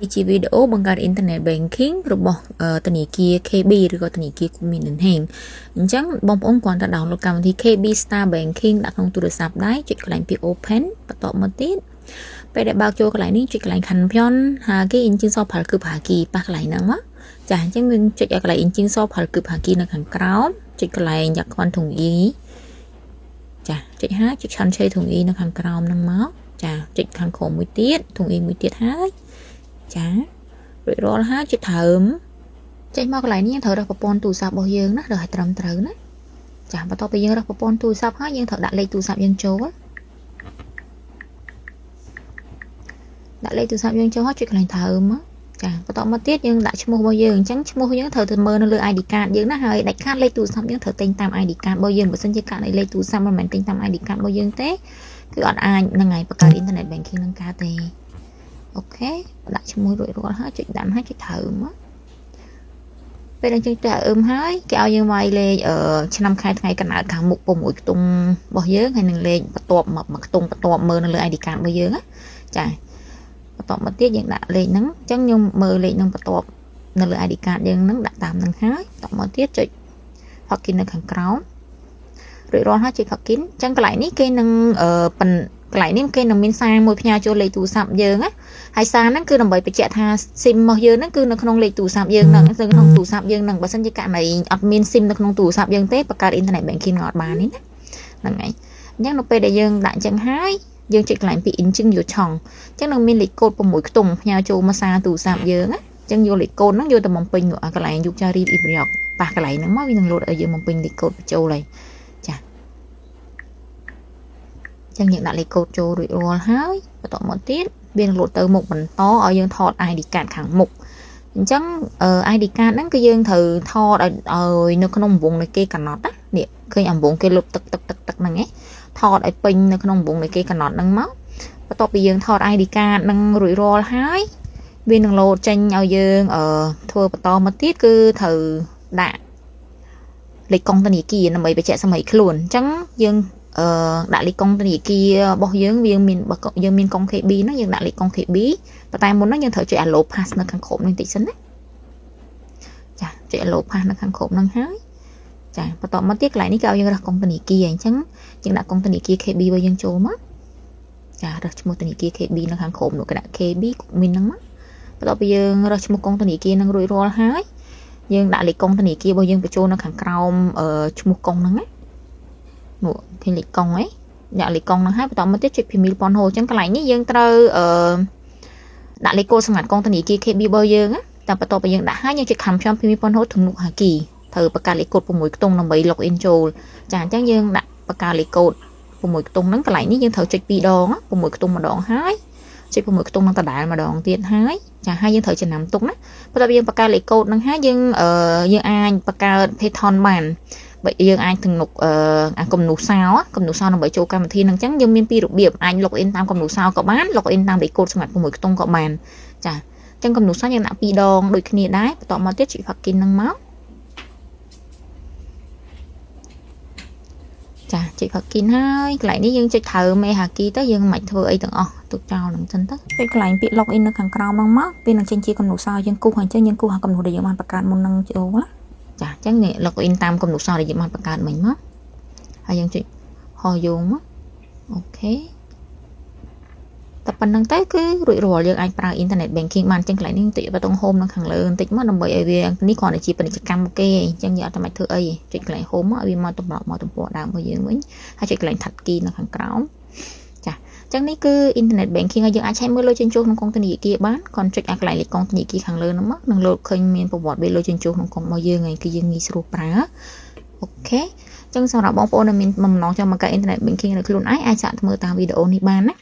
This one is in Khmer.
Chi video bằng cả internet banking rồi bỏ tận kia KB rồi có tận kia cũng mình đến hàng chẳng bông ông quan ta download cầm thì KB Star Banking đã không tụi sạp đấy chuyện cái bị open và tọt một tít bây để bao cho cái lại ní chuyện cái lại khăn pion hà cái in chứng so phải cứ hà kỳ bạc lại nắng á chả chẳng mình chuyện cái lại in chứng so phải cứ hà kỳ là khăn cáo chuyện cái lại nhặt quan thùng ý chả chuyện hát chuyện khăn chơi thùng ý là khăn cáo nắng máu chả chuyện khăn khổ mũi tiết thùng ý mũi tiết hát chả rồi rồi ha chút thơm chạy mau lại ní thở ra popon tủ sạp bao nhiêu nó rồi trầm trừ nó chả bắt đầu bây giờ ra popon tủ sạp hết nhưng thở đặt lấy tủ sạp dân châu á đặt lấy tủ sạp dân châu hết chuyện lại thơm á chả bắt đầu mất tiết nhưng đã mua bao nhiêu trắng mua những thở từ mơ nó lừa ID card nhưng nó hơi đặt card lấy tủ sạp những thở tên tam ID card bao nhiêu mà xin chơi card này lấy tủ sạp mà mình tên tam ID card bao nhiêu thế cứ gọi ai năng ngày bắt đầu internet banking năng cá tê ok đặt cho môi rồi hết chuyện đánh hết cái thơm á bây giờ chúng ta hết cái ao như vậy lên ở năm khai ngày cả nào cả một bộ mũi tung bao nhiêu hay nâng lên bắt tọp mà tung mơ nó lấy ID card bao nhiêu á chả bắt tọp mà tiết những đã lên nắng chẳng nhưng mơ lên nâng bắt tọp nó lấy ID card nhưng nắng đã tạm nâng hết tọp mà tiết chuyện hoặc kín nó càng cáo rồi rồi hết chuyện hoặc kín chẳng cái lại ní cái nâng ở phần lại niêm cái nằm bên sang môi nhà cho lấy tủ sạp dương á hay sang nó cứ nằm bởi bị chạy tha sim màu dương nó cứ nó không lấy tủ sạp dương nằng nó không tủ sạp dương nằng bớt sân chỉ cả này admin sim nó không tủ sạp dương tết bạc cả internet banking ngọt bàn ấy nằng ấy nhắc nó về để dương đại chẳng hái dương chỉ lại bị in chứng vô chồng chắc nó min lịch code của mỗi tùng nhà cho mà sang tủ sạp dương á chân vô lịch code nó vô tầm mỏng pin nữa cái lại dùng cho đi ibriok và cái lại nó mới năng lột ở dưới mỏng pin lịch code châu này chẳng những đã lấy câu trô rồi rồiហើយបន្តមកទៀតវានឹងលោតទៅមុខបន្តឲ្យយើងថត ID card ខាងមុខអញ្ចឹងID card ហ្នឹងគឺយើងត្រូវថតឲ្យនៅក្នុងវងនៃគេកំណត់ណានេះឃើញអំវងគេលុបទឹកហ្នឹងឯងថតឲ្យពេញនៅក្នុងវងនៃគេកំណត់ហ្នឹងមកបន្ទាប់ពីយើងថត ID card ហ្នឹងរួចរាល់ហើយវានឹងលោតចេញឲ្យយើងធ្វើបន្តមកទៀតគឺត្រូវដាក់លេខកុងធនាគារដើម្បីបញ្ជាក់សម័យខ្លួនអញ្ចឹងយើងដាក់លេខកុងធនាគាររបស់យើងវាមានយើងមានកុង KB ណាយើងដាក់លេខកុង KB ប៉ុន្តែមុនហ្នឹងយើងត្រូវចុច allow pass នៅខាងក្រោមនេះតិចសិនណាចាចុច allow pass នៅខាងក្រោមហ្នឹងហើយចាបន្តមកទៀតកន្លែងនេះគេឲ្យយើងរើសកុងធនាគារអញ្ចឹងយើងដាក់កុងធនាគារ KB របស់យើងចូលមកចារើសឈ្មោះធនាគារ KB នៅខាងក្រោមនោះគេដាក់ KB មានហ្នឹងមកបន្ទាប់ពីយើងរើសឈ្មោះកុងធនាគារហ្នឹងរួចរាល់ហើយយើងដាក់លេខកុងធនាគាររបស់យើងបញ្ចូលនៅខាងក្រោមឈ្មោះកុងហ្នឹងណានោះឃើញលេខកុងហ្នឹងដាក់លេខកុងហ្នឹងហើយបន្តមកទៀតចុច Pimil Ponho អញ្ចឹងកន្លែងនេះយើងត្រូវដាក់លេខកូដសម្ងាត់កុងធនាគារ KB របស់យើងណាតែបន្ទាប់ពីយើងដាក់ហើយយើងចុច Campion Pimil Ponho ទំនុកហាគីត្រូវបង្កើតលេខកូដ6ខ្ទង់ដើម្បី log in ចូលចាអញ្ចឹងយើងដាក់បង្កើតលេខកូដ6ខ្ទង់ហ្នឹងកន្លែងនេះយើងត្រូវចុច2ដង6ខ្ទង់ម្ដងហើយចុច6ខ្ទង់នឹងដដែលម្ដងទៀតហើយចាហើយយើងត្រូវចំណាំទុកណាបន្ទាប់ពីយើងបង្កើតលេខកូដហ្នឹងហើយយើងអាចបង្កើត Python បានបើយើងអាចទំនុកគំនូសោដើម្បីចូលកម្មវិធីហ្នឹងអញ្ចឹងយើងមានពីររបៀបអាច log in តាមគំនូសោក៏បាន log in តាមលេខកូដសម្រាប់6ខ្ទង់ក៏បានចាអញ្ចឹងគំនូសោយើងដាក់2ដងដូចគ្នាដែរបន្ទាប់មកទៀតចុច login ហ្នឹងមកចាចុច login ហើយកន្លែងនេះយើងចុចថើមេហាគីទៅយើងមិនធ្វើអីទាំងអស់ទុកចោលហ្នឹងចឹងទៅចុចកន្លែងពាក្យ log in នៅខាងក្រោមហ្នឹងមកពេលនឹងចេញជាគំនូសោយើងគូសហើយអញ្ចឹងយើងគូសគំនូដែលយើងបានបង្កើតមុននឹងចូលណាចាអញ្ចឹងនេះ login តាមគំនូសោដែលយើងបានបង្កើតមិញមកហើយយើងចុចហោះយោងមកអូខេតែប៉ុណ្្នឹងទៅគឺរួចរាល់យើងអាចប្រើ internet banking បានចឹងកន្លែងនេះតិចបតុង home នៅខាងលើបន្តិចមកដើម្បីឲ្យវានេះគ្រាន់តែជាពាណិជ្ជកម្មគេអញ្ចឹងយើងអត់តែមិនធ្វើអីចុចកន្លែង home មកឲ្យវាមកទំព័រដើមរបស់យើងវិញហើយចុចកន្លែង tab key នៅខាងក្រោមចាអញ្ចឹងនេះគឺ internet banking ហើយយើងអាចឆែកមើលលុយចេញចូលក្នុងកុងធនាគារបានគាត់ចុចអាកន្លែងលេខកុងធនាគារខាងលើហ្នឹងមកនឹងលោតឃើញមានប្រវត្តិវាលុយចេញចូលក្នុងកុងរបស់យើងហើយគឺយើងងាយស្រួលប្រើអូខេអញ្ចឹងសម្រាប់បងប្អូនដែលមានបំណងចង់បង្កើត internet banking នៅខ្លួនឯងអាចសាកមើលតាមវីដេអូនេះបានណា